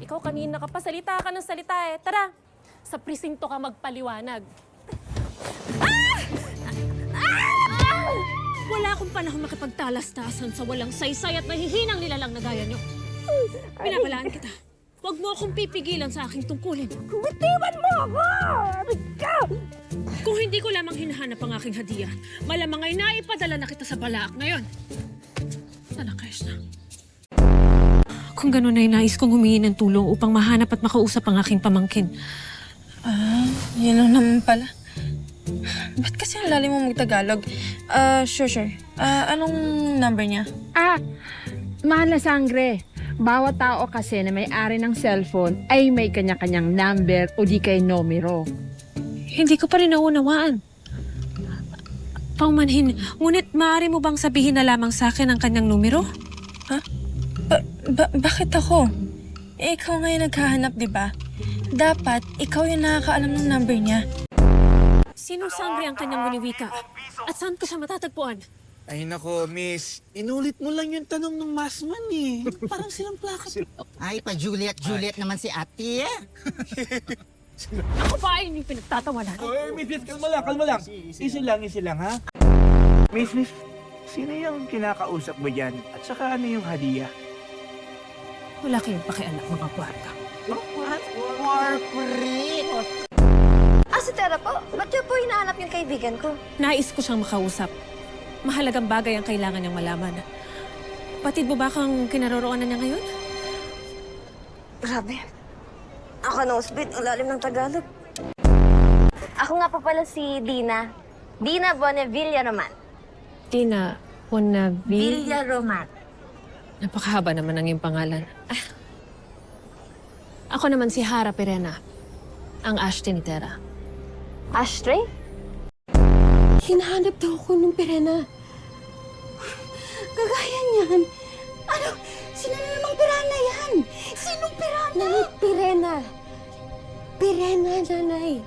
Ikaw kanina ka pa, salita ka ng salita eh. Tara, sa presinto ka magpaliwanag. Wala akong panahon makipagtalastasan sa walang saysay at nahihinang nilalang na gaya niyo. Pinapalaan kita. Huwag mo akong pipigilan sa aking tungkulin. Bitiwan mo ako! Ikaw! Kung hindi ko lamang hinahanap ang aking hadiah, malamang ay naipadala na kita sa balaak ngayon. Sana, Krishna. Kung gano'n ay nais kong humingi ng tulong upang mahanap at makausap ang aking pamangkin. Yun lang naman pala. Ba't kasi ang lalim mo mag-Tagalog? Sure. Anong number niya? Mahal na sangre. Bawat tao kasi na may-ari ng cellphone ay may kanya-kanyang number o di kay numero. Hindi ko pa rin naunawaan. Paumanhin, ngunit maaari mo bang sabihin na lamang sa akin ang kanyang numero? Bakit ako? Ikaw ngayon naghahanap, di ba? Dapat ikaw yung nakakaalam ng number niya. Sinong sangre ang kanyang winiwika? At saan ko siya matatagpuan? Ay nako, miss. Inulit mo lang yung tanong ng masman eh. Parang silang plakat. Ay, pa-Juliet naman si ate. Ako pa ay hindi pinagtatawanan. Oy, miss, kalma lang. Easy lang, ha? Miss, sino yung kinakausap mo dyan? At saka ano yung hadiah? Wala kayong pakialam, mga kwarta. Corporate! Si Tera po, ba't niyo po hinahanap yung kaibigan ko? Nais ko siyang makausap. Mahalagang bagay ang kailangan niyang malaman. Patid mo ba kang kinaroroonan niya ngayon? Grabe. Ako nosebleed, ang lalim ng Tagalog. Ako nga po pala si Dina. Dina Bonevilla Roman. Tina, Villa Roman. Napakahaba naman ang iyong pangalan. Ako naman si Hara Perena, ang Ashti ni Tera. Ashtray? Hinahanap daw ako ng Perena. Kagaya niyan. Ano? Sino na namang pirana yan? Sinong pirana? Nanay, Pirena. Pirena, nanay.